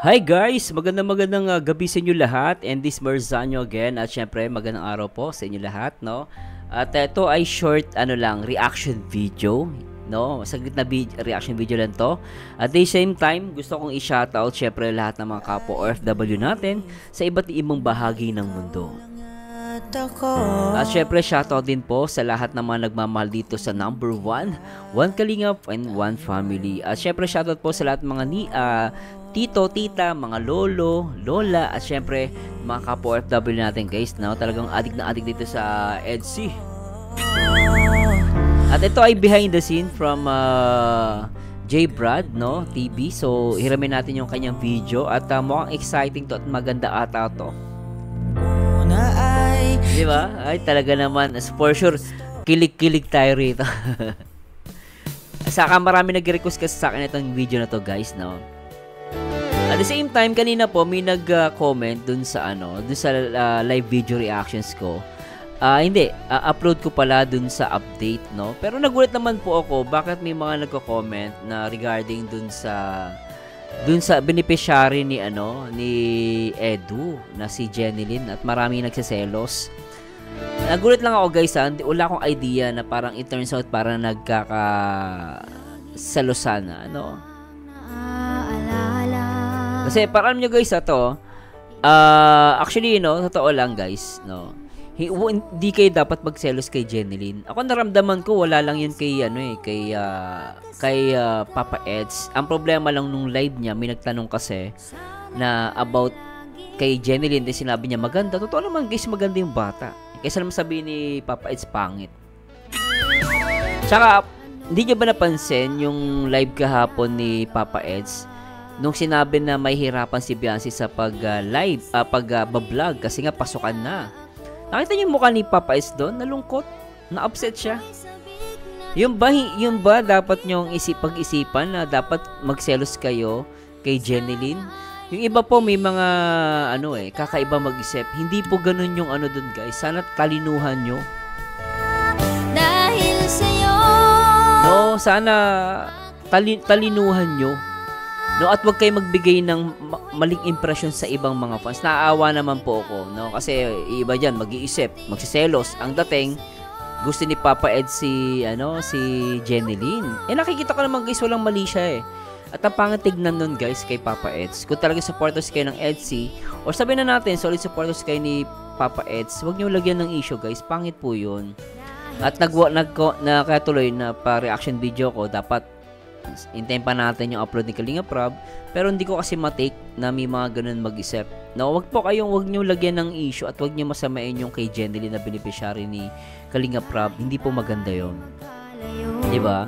Hi guys! Magandang gabi sa inyo lahat, and this Marzano again, at syempre magandang araw po sa inyo lahat, no? At ito ay short reaction video, no? Saglit na reaction video lang to. At the same time, gusto kong i-shoutout syempre lahat ng mga kapwa OFW natin sa iba't ibang bahagi ng mundo. At syempre shoutout din po sa lahat ng mga nagmamahal dito sa number 1, One Kalingap and One Family. At syempre shoutout po sa lahat ng mga tito, tita, mga lolo, lola, at syempre mga kapwa OFW natin guys, no? Talagang adik na adik dito sa EDC. At ito ay behind the scene from J Brad, no? TV. So hiramin natin yung kanyang video at mukhang exciting to at maganda ata to. Di ba? Ay talaga naman, for sure kilig-kilig tayo rito. Saka marami nag-request kasi sa akin itong video na to guys, no? At the same time, kanina po may nag-comment dun sa live video reactions ko. Upload ko pala dun sa update, no? Pero nagulat naman po ako bakit may mga nagko-comment na regarding dun sa beneficiary ni Edu na si Jenilyn, at marami nagseselos. Nagulat lang ako guys, wala akong idea na parang it turns out parang nagkakaselosan na, ano? Kasi parang nyo guys actually, no, totoo lang guys, no. Hindi kayo dapat magselos kay Jenilyn. Ako naramdaman ko wala lang yun kay Papa Eds. Ang problema lang nung live niya, may nagtanong kasi na about kay Jenilyn, din sinabi niya maganda. Totoo naman guys, maganda yung bata. Kaysa naman sabihin ni Papa Eds pangit. Tsaka hindi niyo ba napansin yung live kahapon ni Papa Eds? Nung sinabi na may hirapan si Beyonce sa pag-vlog kasi nga pasukan na. Nakita niyo yung mukha ni Papa Eds doon? Nalungkot. Na-upset siya. Yung ba dapat nyong pag-isipan na dapat magselos kayo kay Jenilyn? Yung iba po may mga kakaiba mag-isip. Hindi po ganun yung doon guys. Sana talinuhan nyo. Dahil sa'yo. No, sana talinuhan nyo. No, at wag kayo magbigay ng maling impression sa ibang mga fans. Naaawa naman po ako, no? Kasi iba diyan mag-iisip, magsiselos. Ang dating gusto ni Papa Ed si Jenilyn. Nakikita ko naman guys, walang mali siya eh. At ang pangit tignan nun guys kay Papa Eds. Kung talaga supporters kayo ng EDC, or sabihin na natin solid supporters kayo ni Papa Eds, wag niyo lagyan ng issue guys. Pangit po 'yun. At kaya tuloy na pa-reaction video ko, dapat hintayin pa natin yung upload ni Kalingap Rob, pero hindi ko kasi matake na may mga ganun mag-isip. No, wag niyo lagyan ng issue at wag niyo masamain yung kay Jenilyn na beneficiary ni Kalingap Rob. Hindi po maganda 'yon. 'Di ba?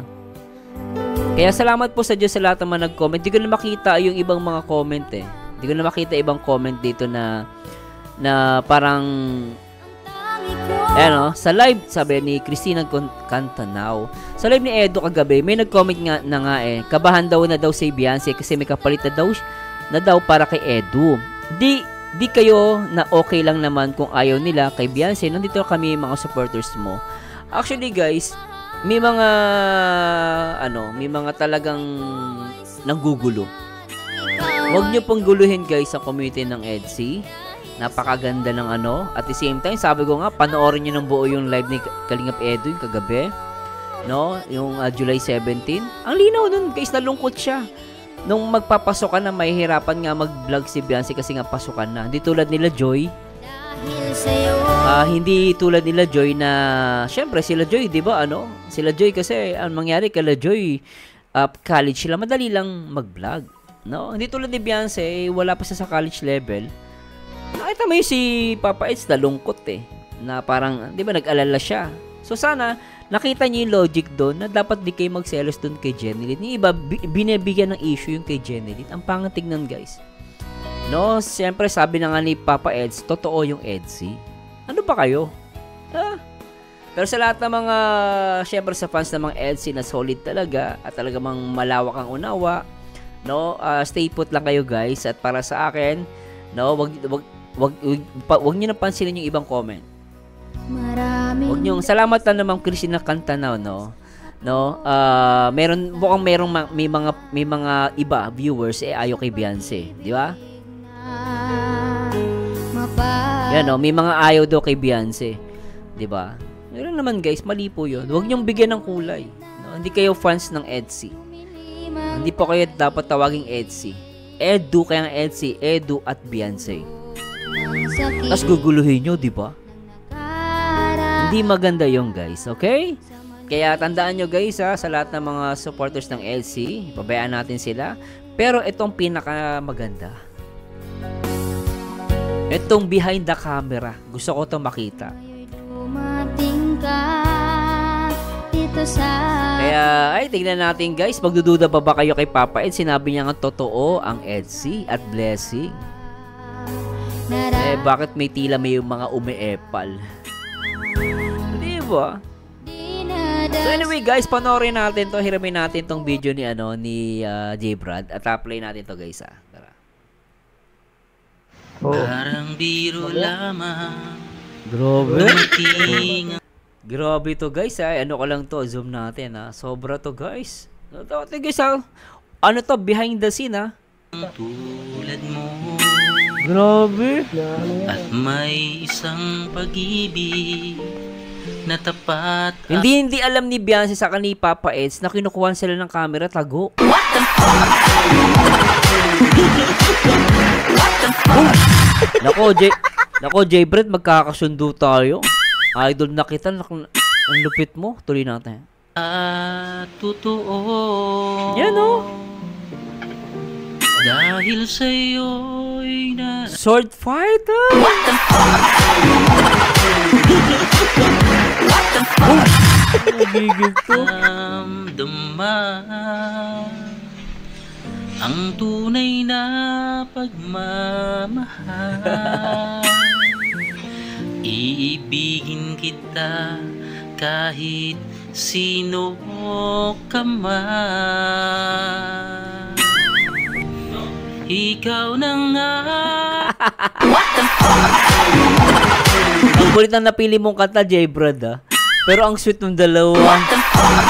Kaya salamat po sa Diyos sa lahat ng mga nag-comment. Hindi ko na makita yung ibang mga comment eh. Hindi ko na makita ibang comment dito na parang sa live, sabi ni Christina Cantanaw, sa live ni Edo kagabi, may nag-comment nga kabahan daw na si Beyonce kasi may kapalit na daw para kay Edu. Di kayo na okay lang naman kung ayaw nila kay Beyonce. Nandito kami mga supporters mo. Actually guys, may mga talagang nanggugulo. Huwag nyo pong guluhin guys sa community ng EDC. Napakaganda ng at the same time, sabi ko nga, panoorin nyo ng buo yung live ni Kalingap Edu yung kagabi, no? Yung July 17. Ang linaw nun guys, nalungkot siya. Nung magpapasok na, may hirapan nga mag-vlog si Beyonce kasi nga pasukan na. Hindi tulad nila Joy. Hindi tulad nila Joy na, syempre sila Joy, di ba Sila Joy kasi, ang mangyari kala Joy, college sila, madali lang mag-vlog, no? Hindi tulad ni Beyonce, wala pa siya sa college level. Nakita mo yung si Papa Eds nalungkot na parang, di ba, nag-alala siya. So sana nakita niyo yung logic doon na dapat di kayo magselos doon kay Jenilyn. Yung iba binibigyan ng issue yung kay Jenilyn. Ang pangit tignan guys. No, siyempre sabi na nga ni Papa Eds, totoo yung EDC. Ano ba kayo? Pero sa lahat ng mga, siyempre sa fans ng mga EDC na solid talaga at talaga mang malawak ang unawa, no, stay put lang kayo guys. At para sa akin, no, wag niyo na pansinin yung ibang comment. Wag niyo, salamat na naman Christina Cantanaw, no, no? May mga iba viewers ayaw kay Beyonce, di ba? Yan, no, may mga ayaw daw kay Beyonce, di ba? Meron naman guys, mali po 'yun. Huwag niyong bigyan ng kulay. No? Hindi kayo fans ng EDSI. Hindi po kayo dapat tawaging EDSI. Edu kaya ng EDSI, Edu at Beyonce. Tapos guguluhin nyo, di ba? Hindi maganda yung guys, okay? Kaya tandaan nyo guys sa lahat ng mga supporters ng EDSI, pabayaan natin sila. Pero itong pinakamaganda, itong behind the camera, gusto ko itong makita. Kaya, tignan natin guys, magdududa pa ba kayo kay Papa Ed? Sinabi niya nga totoo ang EDSI at Blessing. Bakit may tila may mga umiepal? Diba? So anyway guys, panoorin natin to, hiramin natin tong video ni J Brad at play natin to guys. Tara. Parang biro lamang. Grabe. Grabe to guys, ano ko lang to, zoom natin sobra to guys. Ito guys ano to, behind the scene Tulad mo. Grabe. At may isang pag-ibig na tapat. Hindi alam ni Beyonce sa ni Papa Eds na kinukuhan sila ng camera, tago. What the fuck? Nako, J-Brad, magkakasundo tayo. Idol na kita, ang lupit mo. Tuloy natin. Totoo. Yan Dahil sa'yo'y sword fighter. What the fuck? What the fuck? Nagigil to. Ang tunay na pagmamahal. Iibigin kita kahit sino ka man. Ikaw na nga. What the fuck? Ang kulit na napili mong kanta, J-Brad Pero ang sweet ng dalawa. What the fuck?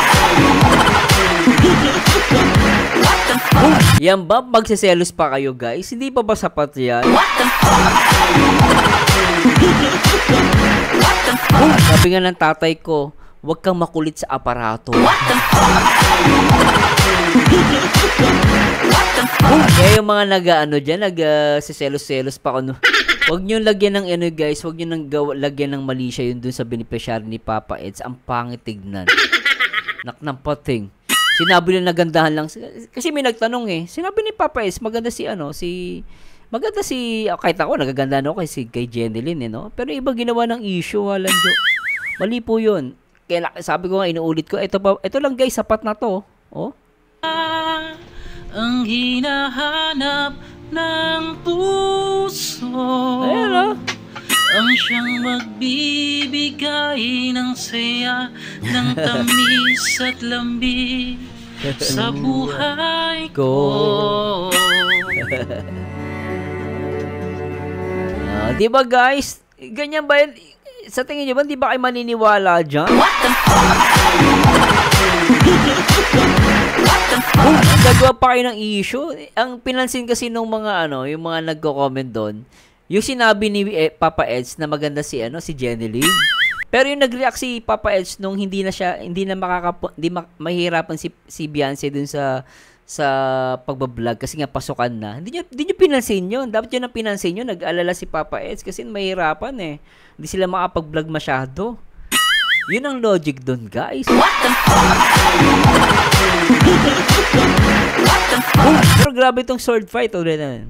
Yan ba? Magsiselos pa kayo guys? Hindi pa ba sapat yan? What the fuck? Sabi nga ng tatay ko, huwag kang makulit sa aparato. What the fuck? Kaya yung mga nagsiselos-selos pa ano. Huwag nyo lagyan ng guys, huwag nyo lagyan ng mali siya yun dun sa beneficiary ni Papa Eds. Ang pangit tignan. Naknampating. Sinabi na nagandahan lang. Kasi may nagtanong Sinabi ni Papa Eds, maganda si kahit ako, nagaganda ako kay Jeneline no? Pero iba ginawa ng issue, Lanjo. Mali po yun. Kaya sabi ko nga, inuulit ko, ito lang guys, sapat na to. Ang hinahanap ng puso. Ayan Ang siyang magbibigay ng saya, ng tamis at lambing sa buhay ko. Di ba guys? Ganyan ba yan? Sa tingin nyo ba, di ba kayo maniniwala dyan? What the fuck? Gagawa pa kayo ng issue. Ang pinansin kasi nung mga yung mga nagko-comment doon, yung sinabi ni Papa Eds na maganda si Jeneline. Pero yung nag-react si Papa Eds nung hindi mahirapan si Beyonce dun sa pagbablog kasi nga pasukan na. Hindi nyo pinansin yun. Dapat yun ang pinansin yun. Nag-alala si Papa Eds kasi mahirapan Hindi sila makapag-vlog masyado. Yun ang logic dun, guys. What the fuck? Pero grabe itong sword fight ulit na.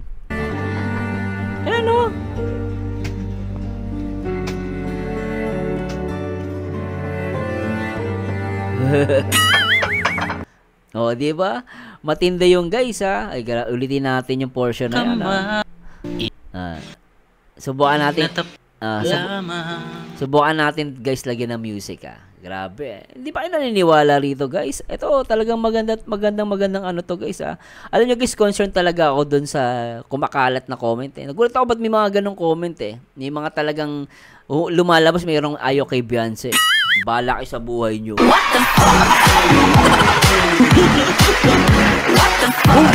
Ayan di ba? Matindi yung guys Ay, ulitin natin yung portion na yan Subukan natin. Subukan natin guys lagyan ng music Grabe. Hindi pa kayo naniniwala rito guys. Ito talagang magandang to guys Alam nyo guys, concerned talaga ako dun sa kumakalat na comment Nagulat ako ba't may mga ganong comment May mga talagang lumalabas mayroong ayaw kay Beyonce. Bala kayo sa buhay nyo. What the fuck? What the fuck?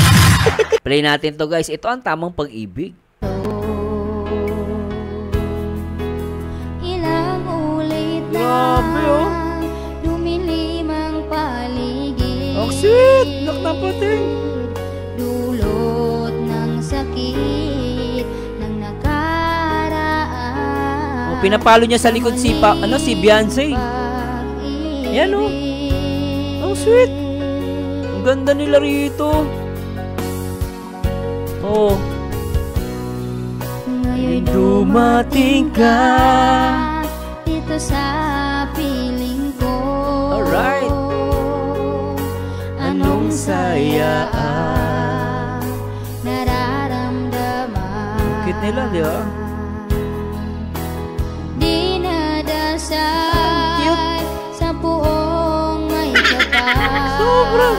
Play natin to guys. Ito ang tamang pag-ibig. Ilang ulit na Grabe, oh. lumilim ang paligid. Ang sweet! Naknapating! Dulot ng sakit ng nakaraan. Pinapalo niya sa likod si Beyonce. Yan, oh. Ang sweet. Ang ganda nila rito. Oh. Ngayon Dumating ka. dito sa piling ko. Alright. Anong saya nararamdaman. Cute nila, di ba? Dinadasal sa puong may kapal. Sobra.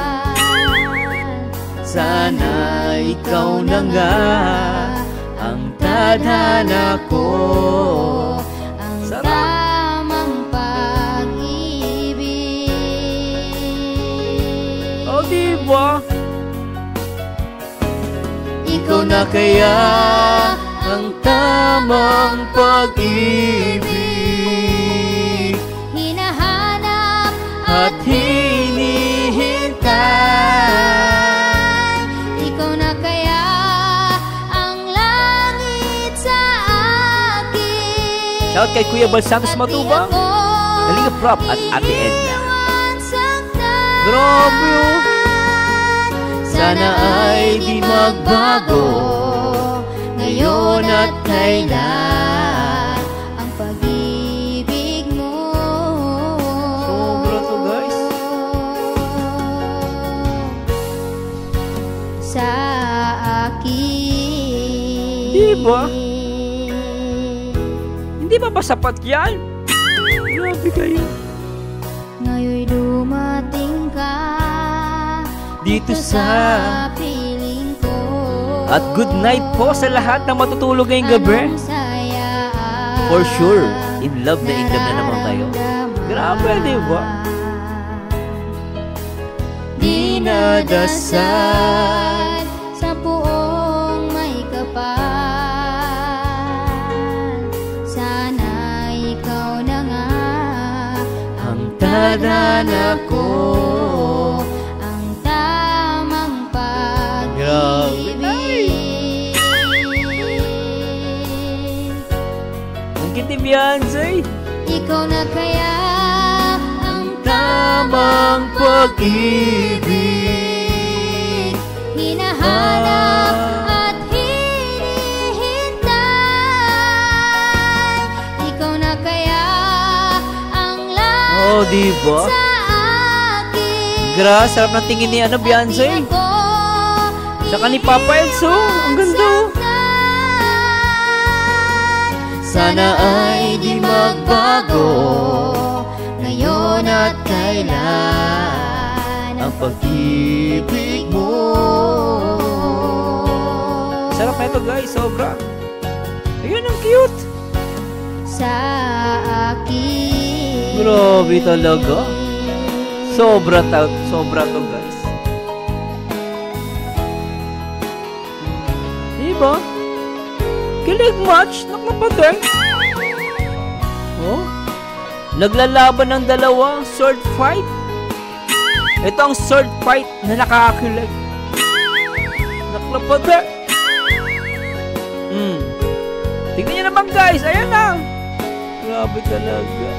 Sana ikaw na nga ang tadhana ko. Ang Sarap. tamang pag-ibig. Oh, diba? Ikaw na kaya ang tamang pag-ibig hinahanap at hinihintay. Ikaw na kaya ang langit sa akin. Shout kay Kuya Balsamos Matubang, At di ako Kalinga Prop at Ate Edna. iwan saktan. Grabe, oh. Sana ay di magbago ngayon at kailan ang pag-ibig mo. Sobra to, guys. Sa akin. Diba? Hindi ba ba sapat yan? Grabe kayo. Ngayon'y dumating ka Dito sa... piling ko. At good night po sa lahat na matutulog ngayong gabi. Anong saya For sure, in love na naman kayo. Grabe, di ba? Dinadasal sa puong may kapal. Sana ikaw na nga ang tadhana ko. Ang tamang pag-ibig. Ang kiti Beyonce. Ikaw na kaya ang Tamang pag-ibig. hinahanap at hinihintay. Ikaw na kaya ang langit Oh, diba? sa akin. Grabe, sarap ng tingin ni Beyonce. At di ako Tsaka ni Papa Elso. Ang ganda, oh. Sana ay di magbago ngayon at kailan ang pag-ibig mo. Sarap na ito, guys. Sobra. Ayun, ang cute. sa akin. Grabe talaga. Sobra to, guys. Diba? Kilig match. Nakapatay. Oh? Naglalaban ng dalawa. Sword fight. Ito ang sword fight na nakakakilig. Naklapatay. Tingnan nyo naman, guys. Ayan na. Grabe talaga.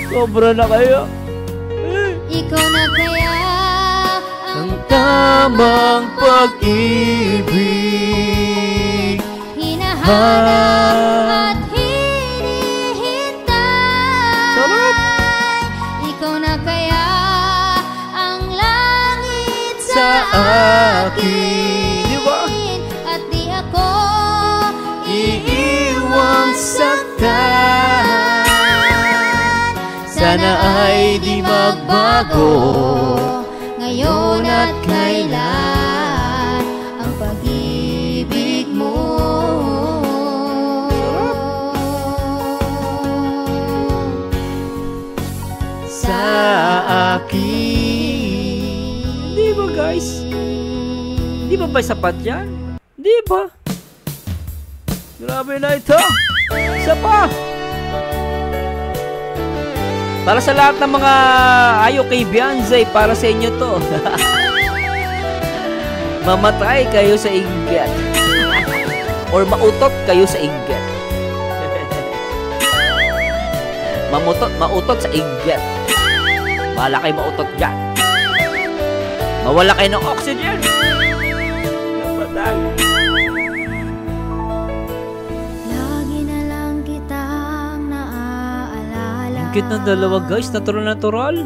Sobra na kayo. Ikaw na kaya Ang tamang pag-ibig. hinahanap at hinihintay. Sarap. Ikaw na kaya ang langit Sa sa akin. Di ba? At di ako Iiwang saktan. Sana ay di magbago ngayon at kailan ang pag-ibig mo. ba sapat yan? Di ba? Grabe na ito. Isa pa. Para sa lahat ng mga ayaw kay Beyonce, para sa inyo to. Mamatay kayo sa inggit. Or mautot kayo sa inggit. Mautot sa inggit. Bahala kayo mautot dyan. Mawala kayo ng oxygen. Napatay. Lagi na lang kitang naaalala. Ingit ng dalawa guys, natural.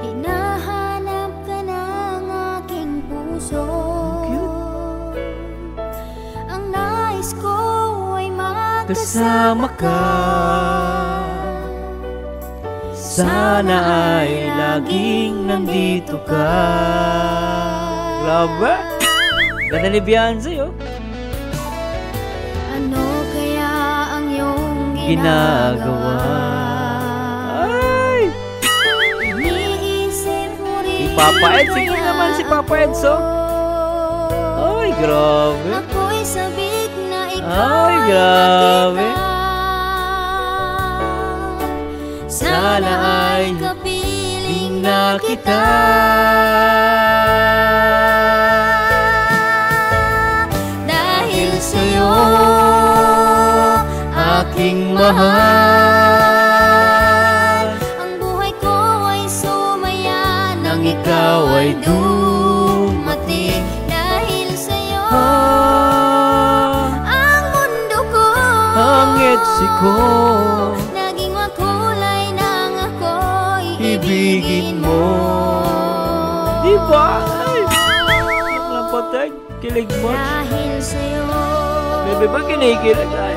Hinahanap ka ng aking puso. Ang nais ko ay Kasama ka. Sana ay laging nandito ka. Grabe. Ganda ni Beyonce, oh. Ano kaya ang iyong Ginagawa. Ay! Iniisip mo rin Si Papa Ed, sige kaya naman si Papa Ed, ako. so. Ay, grabe. Ako'y sabik na ikaw Ay, ay grabe. makita. Sana ay kapiling na kita. Dahil sa'yo, Aking mahal, ang buhay ko ay sumaya nang ikaw ay dumating. Dahil sa'yo, ah, ang mundo ko ang etsi ko. naging makulay nang ako'y Ibigin mo. Diba? Ay! Napatay. Kilig mo. Dahil sa'yo, Bebe ba kinikilig? Ay.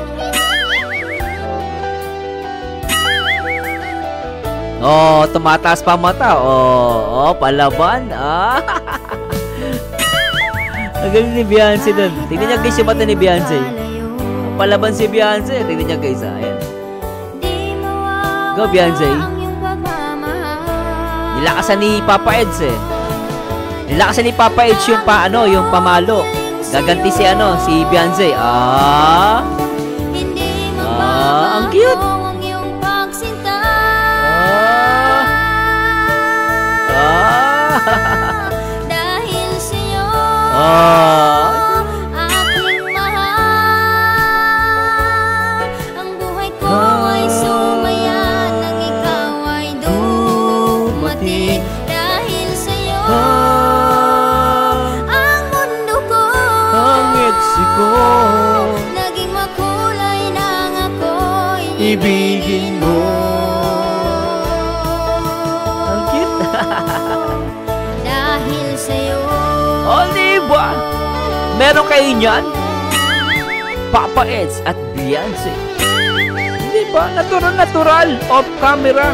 Oh, tumataas pa mata. Oh, palaban. Ah. Ang galing ni Beyonce dun. Tingnan niya guys yung mata ni Beyonce. Palaban si Beyonce. Tingnan niya guys. Ayan. Go, Beyonce. Nilakasan ni Papa Eds eh. Nilakasan ni Papa Eds yung yung pamalo. Gaganti si si Beyonce. Ah. Ang cute. Dahil sa'yo, aking mahal, ang buhay ko ay sumaya nang ikaw ay dumating. Dahil sa'yo, ang mundo ko Ang etsi ko. naging makulay nang ako'y Ibigin mo. Ang cute. Dahil sa'yo, Oh, diba? Meron kayo niyan? Papa Eds at Beyonce. Diba? Natural. Off camera.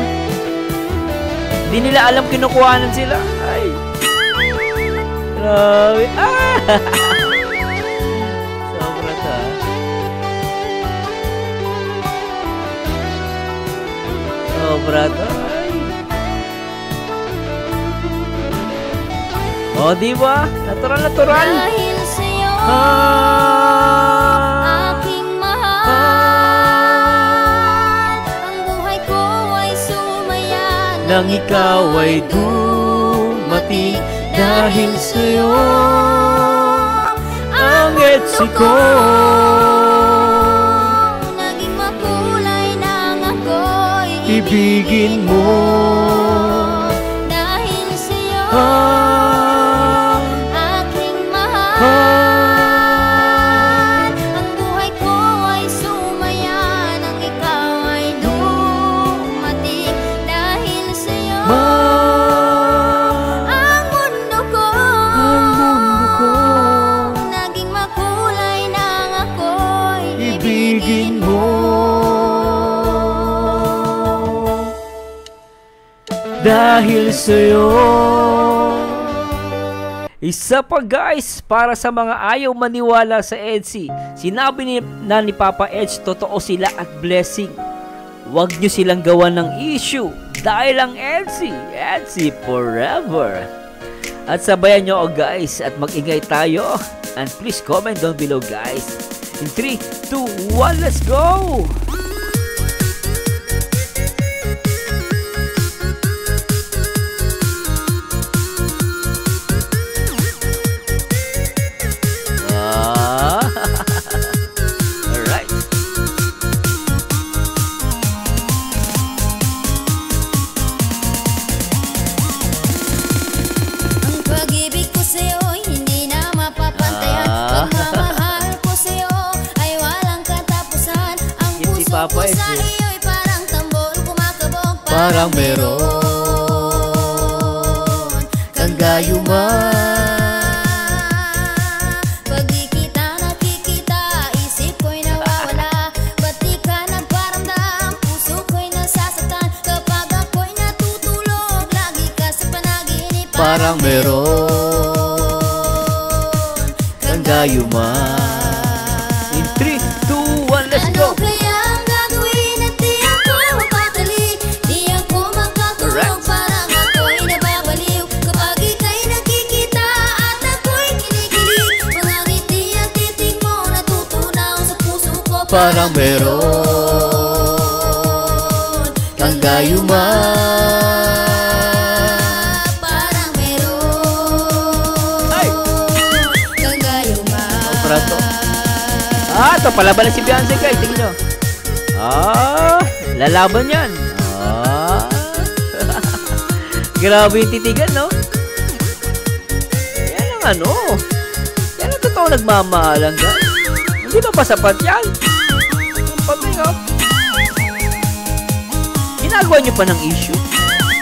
Di nila alam kinukuhanan sila. Ay. Grabe. Ah! Sobra ta. Sobra ta. Ay. Oh, diba? Natural. dahil sa'yo, Ah. aking mahal, ang buhay ko ay sumaya Nang ikaw ay dumating. Dahil sa'yo, ang etsi ko. naging makulay nang ako'y Ibigin mo. Dahil sa'yo, aking mahal, ang buhay ko ay sumaya nang ikaw ay dumating. Dahil sa'yo, ang mundo ko naging makulay nang ako'y Ibigin mo. Dahil sa'yo. Isa pa guys, para sa mga ayaw maniwala sa EDSI, sinabi ni Papa Edge, totoo sila at blessing. Huwag nyo silang gawa ng issue dahil ang EDSI forever. At sabayan nyo guys at mag-ingay tayo. And please comment down below, guys. In 3, 2, 1, let's go! Alright. Ang pag-ibig ko sa'yo'y hindi na mapapantayan. Pagmamahal ko sa'yo ay walang katapusan. Ang Yung si puso Papa ko Eds, sa eh. iyo'y parang tambol kumakabog. Parang meron kang gayuma. Pag di kita nakikita, isip ko'y nawawala. Ba't di ka nagparamdam, puso ko'y nasasaktan. Kapag ako'y natutulog, lagi ka sa panaginip. Parang meron kang gayuma. In 3, 2, 1, let's Ano go! kaya ang gagawin at di ako mapakali? Di ako makatulog, Correct. parang ako'y nababaliw. Kapag ika'y nakikita at ako'y kinikilig, mga ngiti at titig mo natutunaw sa puso ko. Parang meron kang gayuma. Parang meron Ay! kang gayuma. Prato. Ito pala ba na si Beyonce, guys? Tingnan nyo. Lalaban yan. Grabe yung titigan, no? Yan ang ano. Yan ang totoo nagmamahalan, guys. Hindi ba sapat yan? Ang pabing, oh. Ginagawa nyo pa ng issue.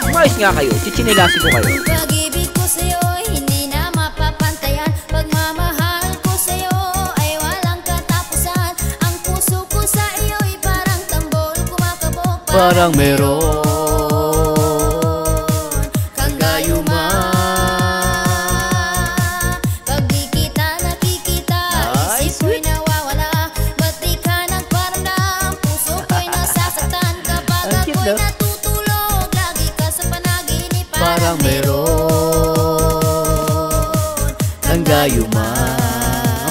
Umayos nga kayo. Chichinilasin ko kayo. Ang pag-ibig ko sa'yo'y hindi na mapapantayan. Pagmamahal ko sa'yo ay walang katapusan. Ang puso ko sa iyo'y parang tambol kumakabog. Parang meron kang gayuma. Pag di kita nakikita, Ay, isip ko'y nawawala. Ba't di ka nagparamdam, puso ko'y nasasaktan. Kapag Ang cute, ako'y no? natutulog, lagi ka sa panaginip. Parang meron kang gayuma.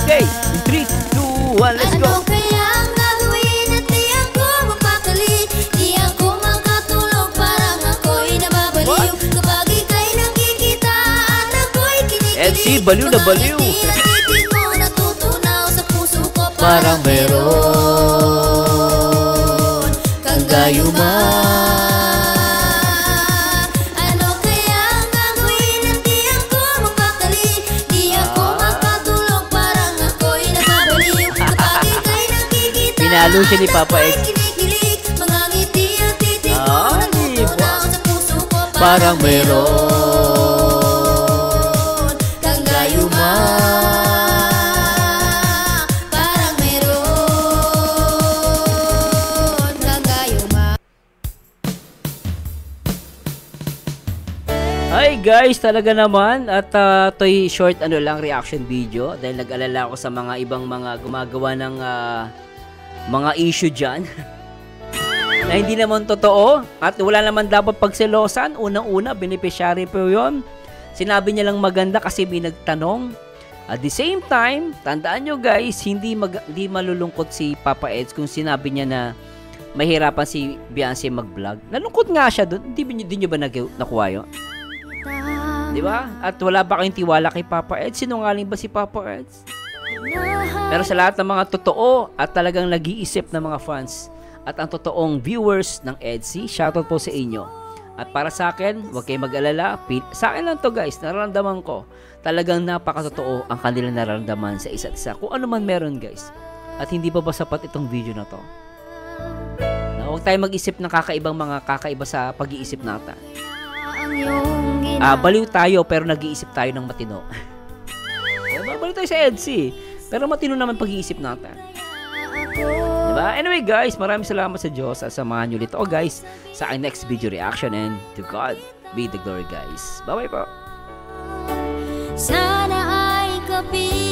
Okay, in 3, 2, 1, let's go! Ano kaya ang gagawin at di ako mapakali? Di ako makatulog, parang ako'y nababaliw. Kapag ika'y nakikita at ako'y kinikilig, Etsy, baliw na baliw. mga ngiti at titig mo natutunaw sa puso ko. Parang meron kang gayuma. Ano kaya ang gagawin at di ako mapakali? Di ako makatulog, parang ako'y nababaliw. Kapag ika'y nakikita Pinalo siya ni Papa Eds. kinikilig, mga ngiti at titig mo Ay, natutunaw sa puso ko. Parang meron kang gayuma. Parang meron kang gayuma. Hi guys, talaga naman. At to'y short lang reaction video. Dahil nag-alala ako sa mga ibang mga gumagawa ng mga issue dyan. Na hindi naman totoo. At wala naman dapat pagselosan. Unang-una, beneficiary po yun. Sinabi niya lang maganda kasi may nagtanong. At the same time, tandaan nyo guys, hindi malulungkot si Papa Eds kung sinabi niya na mahirapan si Beyonce mag-vlog. Nalungkot nga siya doon. Di nyo ba nakuha yun? Di ba? At wala ba kayong tiwala kay Papa Eds? Sinungaling ba si Papa Eds? Pero sa lahat ng mga totoo at talagang nag-iisip ng mga fans at ang totoong viewers ng Edsy, shoutout po sa inyo. At para sa akin, huwag kayong mag-alala. Sa akin lang to guys, nararamdaman ko. Talagang napakatotoo ang kanilang nararamdaman sa isa't isa. Kung ano man meron guys. At hindi pa ba sapat itong video na to? Na huwag tayo mag-isip ng kakaiba sa pag-iisip natin. Baliw tayo pero nag-iisip tayo ng matino. Baliw tayo sa Edsy. Pero matino naman pag-iisip natin. Diba? Anyway guys, maraming salamat sa Diyos at samahan nyo ulit ako guys sa aking next video reaction, and to God be the glory guys. Bye bye po. Sana ay kapit